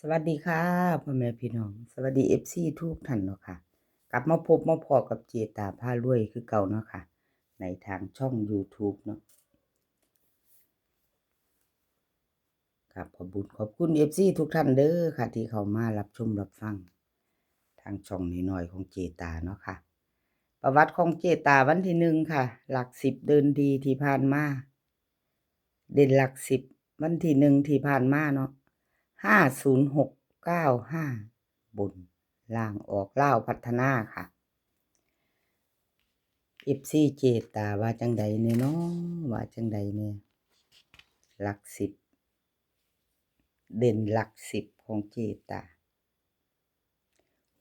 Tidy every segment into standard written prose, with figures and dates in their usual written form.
สวัสดีค่ะพ่อแม่พี่น้องสวัสดีFCทุกท่านเนาะค่ะกลับมาพบมาพอกับเจตาพารวยคือเก่าเนาะค่ะในทางช่อง YouTube เนาะครับขอบคุณ FC ทุกท่านเด้อค่ะที่เข้ามารับชมรับฟังทางช่องน้อยๆของเจตาเนาะค่ะประวัติของเจตาวันที่หนึ่งค่ะหลักสิบเดินดีที่ผ่านมาเด่นหลักสิบวันที่หนึ่งที่ผ่านมาเนาะ50695บนล่างออกล่าวพัฒนาค่ะ FC เจตาว่าจังใดเนี่ยเนาะว่าจังใดเนี่ยหลักสิบเด่นหลักสิบของเจตา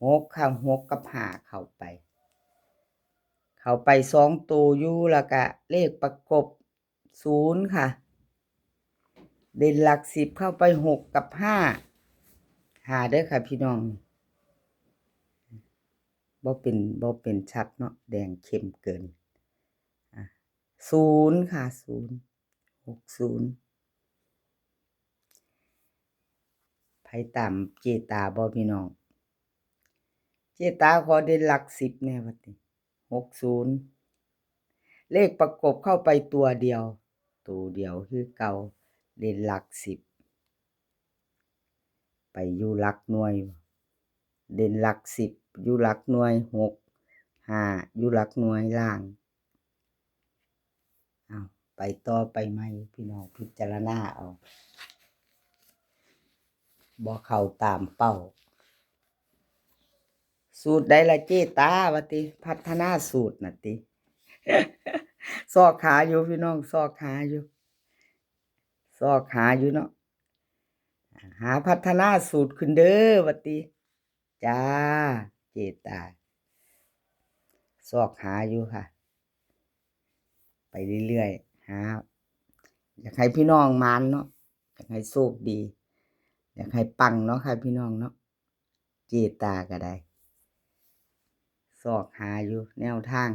หกค่ะหกกับห้าเข้าไปสองตัวอยู่แล้วก็เลขประกบศูนย์ค่ะเด่นหลักสิบเข้าไปหกกับห้าหาเด้อค่ะพี่น้องบ่เป็นชัดเนาะแดงเข้มเกินศูนย์ค่ะศูนย์60ไผตามเจตาบ่พี่น้องเจตาขอเด่นหลักสิบแน่บัดนี้60เลขประกบเข้าไปตัวเดียวคือเก่าเด่นหลักสิบไปอยู่หลักหน่วยเด่นหลักสิบอยู่หลักหน่วย6 5อยู่หลักหน่วยล่างเอาไปต่อไปใหม่พี่น้องพิจารณาเอาบ่เข้าตามเป้าสูตรใดล่ะเจตาว่าติพัฒนาสูตรน่ะติซอกหาอยู่พี่น้องซอกหาอยู่เนาะหาพัฒนาสูตรขึ้นเด้อว่าติจ้าเจตาซอกหาอยู่ค่ะไปเรื่อยๆหาอยากให้พี่น้องหมานเนาะอยากให้โชคดีอยากให้ปังเนาะค่ะพี่น้องเนาะเจตาก็ได้ซอกหาอยู่แนวทาง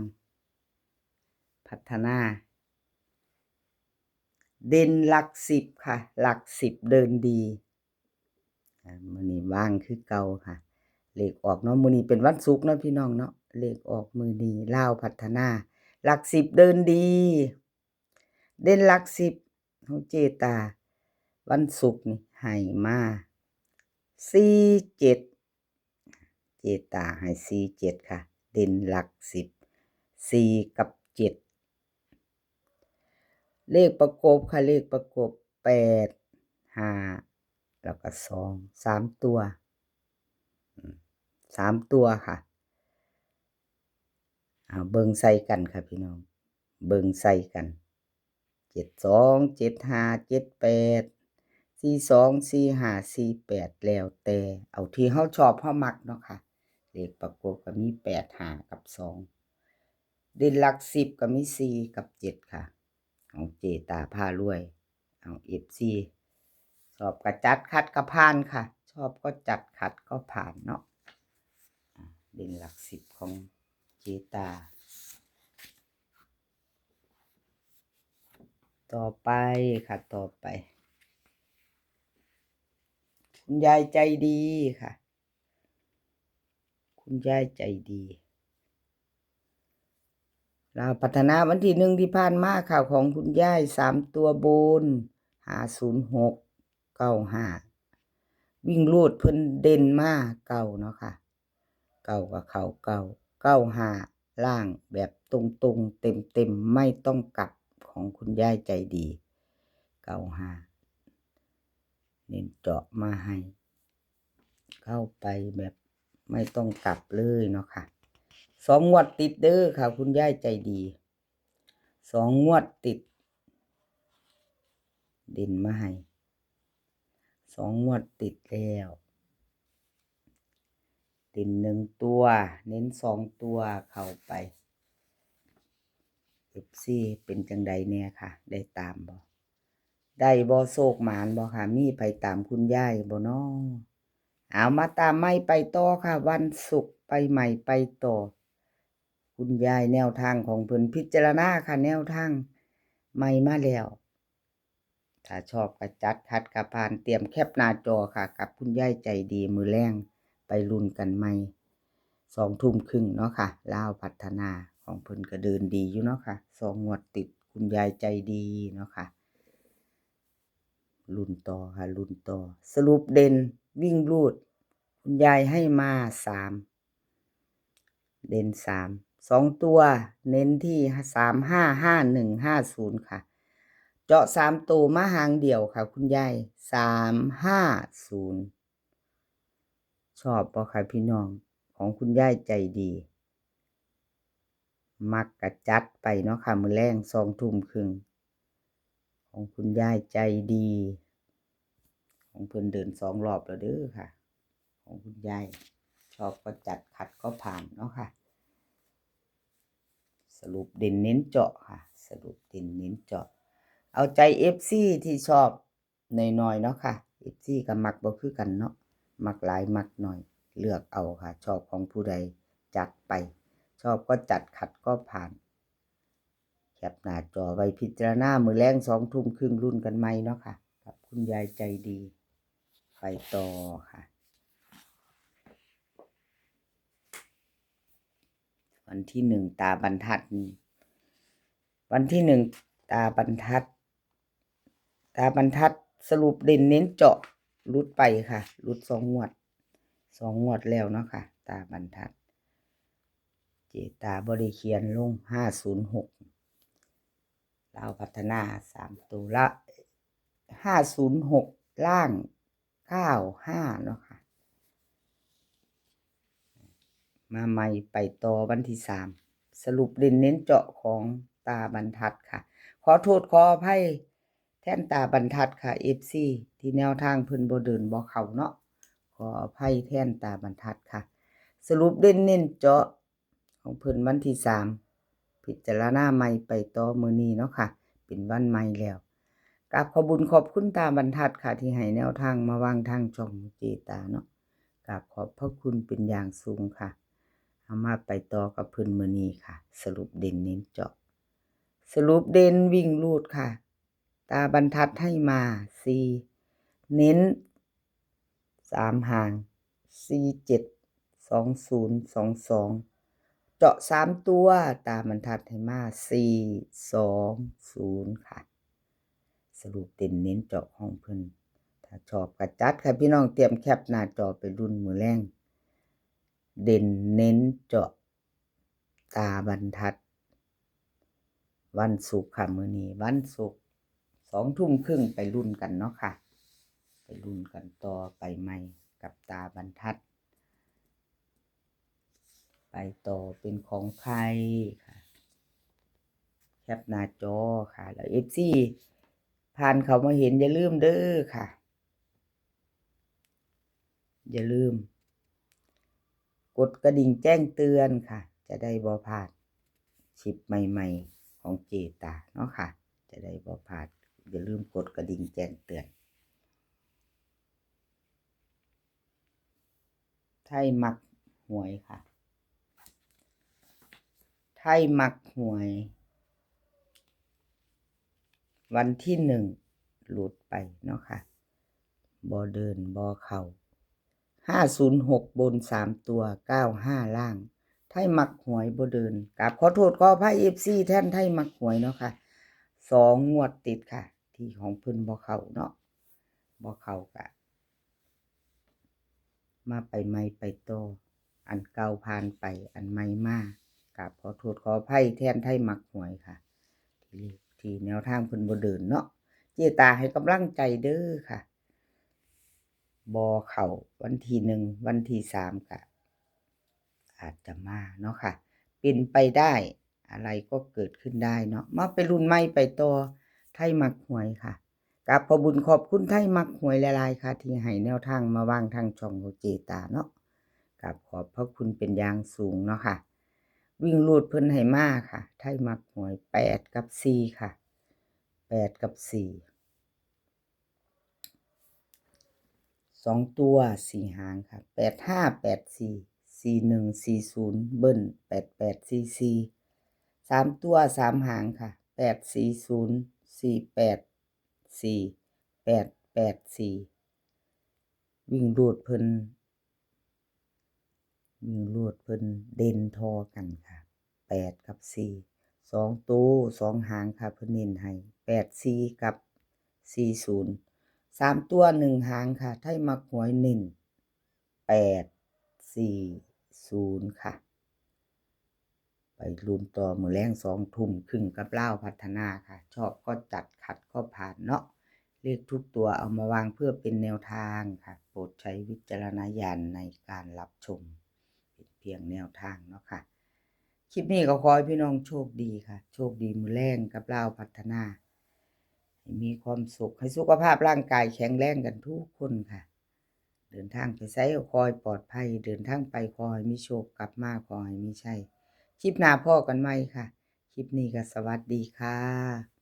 พัฒนาเด่นหลักสิบค่ะหลักสิบเดินดีมื้อนี้ว่างคือเก่าค่ะเลขออกเนาะมื้อนี้เป็นวันศุกร์เนาะพี่น้องเนาะเลขออกมื้อนี้ลาวพัฒนาหลักสิบเดินดีเด่นหลักสิบของเจตาวันศุกร์นี่ให้มา47เจตาให้47ค่ะเด่นหลักสิบ4กับ7เลขประกบค่ะเลขประกบ8 5แล้วก็2 3ตัว3ตัวค่ะเบิ่งใส่กันค่ะพี่น้องเบิ่งใส่กัน72 75 78 42 45 48แล้วแต่เอาที่เฮาชอบเฮามักเนาะค่ะเลขประกบก็มี8 5กับ2เด่นหลัก10ก็มี4กับ7ค่ะของเจตาพารวยเอา FC ชอบก็จัดขัดก็ผ่านค่ะชอบก็จัดขัดก็ผ่านเนาะเด่นหลักสิบของเจตาต่อไปค่ะต่อไปคุณยายใจดีค่ะคุณยายใจดีเราพัฒนาวันที่หนึ่งที่ผ่านมาข่าวของคุณยาย3ตัวบน506 95วิ่งรูดเพิ่นเด่นมาเก่าเนาะค่ะเก่ากับเขา95ล่างแบบตรงๆเต็มๆไม่ต้องกลับของคุณยายใจดี95เน้นเจาะมาให้เข้าไปแบบไม่ต้องกลับเลยเนาะค่ะ2 งวดติดเด้อค่ะคุณยายใจดี2 งวดติดเด่นมาให้2 งวดติดแล้วเด่น1ตัวเน้น2ตัวเข้าไป FC เป็นจังใดแน่ค่ะได้ตามบ่ได้บ่โชคหมานบ่ค่ะมีไปตามคุณยายบ่น้อเอามาตามไม่ไปต่อค่ะวันศุกร์ไปใหม่ไปต่อคุณยายแนวทางของเพิ่นพิจารณาค่ะแนวทางใหม่มาแล้ว ถ้าชอบก็จัดคัดกระพานเตรียมแคปหน้าจอค่ะกับคุณยายใจดีมือแรงไปลุ้นกันใหม่20:30เนาะค่ะลาวพัฒนาของเพิ่นก็เดินดีอยู่เนาะค่ะ2งวดติดคุณยายใจดีเนาะค่ะลุ้นต่อค่ะลุ้นต่อสรุปเด่นวิ่งรูดคุณยายให้มา3เด่น3 2ตัวเน้นที่355150ค่ะเจาะ3ตัวมาหางเดียวค่ะคุณยาย350ชอบบ่ค่ะพี่น้องของคุณยายใจดีมักกะจัดไปเนาะค่ะมื้อแลง20:30ของคุณยายใจดีของเพิ่นเดิน2รอบแล้วเด้อค่ะของคุณยายชอบก็จัดขัดก็ผ่านเนาะค่ะสรุปเด่นเน้นเจาะค่ะสรุปเด่นเน้นเจาะเอาใจ FC ที่ชอบน้อยๆเนาะค่ะ FC ก็มักบ่คือกันเนาะมักหลายมักน้อยเลือกเอาค่ะชอบของผู้ใดจัดไปชอบก็จัดขัดก็ผ่านแคปหน้าจอไว้พิจารณามื้อแลง20:30รุ่นกันใหม่เนาะค่ะกับคุณยายใจดีไปต่อค่ะวันที่1ตาบรรทัดวันที่1ตาบรรทัดสรุปเด่นเน้นเจาะรุดไปค่ะรุด2งวดแล้วเนาะค่ะตาบรรทัดเจตาบ่ได้เขียนลง506ลาวพัฒนา3ตัวละ506ล่าง95เนาะค่ะมาใหม่ไปต่อวันที่3สรุปเด่นเน้นเจาะของตาบรรทัดค่ะขอโทษขออภัยแทนตาบรรทัดค่ะ FC ที่แนวทางเพิ่นบ่เดินบ่เข้าเนาะขออภัยแทนตาบรรทัดค่ะสรุปเด่นเน้นเจาะของเพิ่นวันที่3พิจารณาใหม่ไปต่อมื้อนี้เนาะค่ะเป็นวันใหม่แล้วกราบขอบุญขอบคุณตาบรรทัดค่ะที่ให้แนวทางมาวางทางช่องเจตาเนาะกราบขอบพระคุณเป็นอย่างสูงค่ะเอามาไปต่อกับเพิ่นมื้อนี้ค่ะสรุปเด่นเน้นเจาะสรุปเด่นวิ่งรูดค่ะตาบรรทัดให้มา4เน้น3หาง472022เจาะ3ตัวตาบรรทัดให้มา420ค่ะสรุปเด่นเน้นเจาะของเพิ่นถ้าชอบก็จัดค่ะพี่น้องเตรียมแคปหน้าจอไปรุ่นมื้อแลงเด่นเน้นเจาะตาบรรทัดวันศุกร์ค่ะมื้อนี้วันศุกร์20:30ไปลุ้นกันเนาะค่ะไปลุ้นกันต่อไปใหม่กับตาบรรทัดไปต่อเป็นของใครค่ะแคปหน้าจอค่ะแล้ว FC ผ่านเขามาเห็นอย่าลืมเด้อค่ะอย่าลืมกดกระดิ่งแจ้งเตือนค่ะจะได้บ่พลาดคลิปใหม่ๆของเจตาเนาะค่ะจะได้บ่พลาดอย่าลืมกดกระดิ่งแจ้งเตือนไทยมักหวยค่ะไทยมักหวยวันที่1หลุดไปเนาะค่ะบ่เดินบ่เข้า506บน3ตัว95ล่างไทยมักหวยบ่เดินกราบขอโทษขออภัย FC แทนไทยมักหวยเนาะค่ะ2งวดติดค่ะที่ของเพิ่นบ่เข้าเนาะบ่เข้าก็มาไปใหม่ไปต่ออันเก่าผ่านไปอันใหม่มากราบขอโทษขออภัยแทนไทยมักหวยค่ะที่แนวทางเพิ่นบ่เดินเนาะเจตาให้กำลังใจเด้อค่ะบ่เข้าวันที่1วันที่3ก็อาจจะมาเนาะค่ะเป็นไปได้อะไรก็เกิดขึ้นได้เนาะมาไปรุ่นใหม่ไปต่อไทยมักหวยค่ะกราบขอบุญขอบคุณไทยมักหวยหลายๆค่ะที่ให้แนวทางมาวางทางช่องของเจตาเนาะกราบขอบพระคุณเป็นอย่างสูงเนาะค่ะวิ่งรูดเพิ่นให้มาค่ะไทยมักหวย8กับ4ค่ะ8กับ4 2ตัว4หางค่ะ8584 4140เบิ้ล8844 3ตัว3หางค่ะ840 484 884วิ่งรูดเพิ่นเด่นทอกันค่ะ8กับ4 2ตัว2หางค่ะเพิ่นเน้นให้84กับ40 3ตัว1หางค่ะไทยมักหวยเน้น840ค่ะไปลุ้นต่อมื้อแลง2 ทุ่มครึ่งกับลาวพัฒนาค่ะชอบก็จัดขัดก็ผ่านเนาะเลขทุกตัวเอามาวางเพื่อเป็นแนวทางค่ะโปรดใช้วิจารณญาณในการรับชมเป็นเพียงแนวทางเนาะค่ะคลิปนี้ก็ขอให้พี่น้องโชคดีค่ะโชคดีมื้อแลงกับลาวพัฒนาให้มีความสุขให้สุขภาพร่างกายแข็งแรงกันทุกคนค่ะเดินทางไปไสก็ขอให้ปลอดภัยเดินทางไปขอให้มีโชคกลับมาขอให้มีชัยคลิปหน้าพ้อกันใหม่ค่ะคลิปนี้ก็สวัสดีค่ะ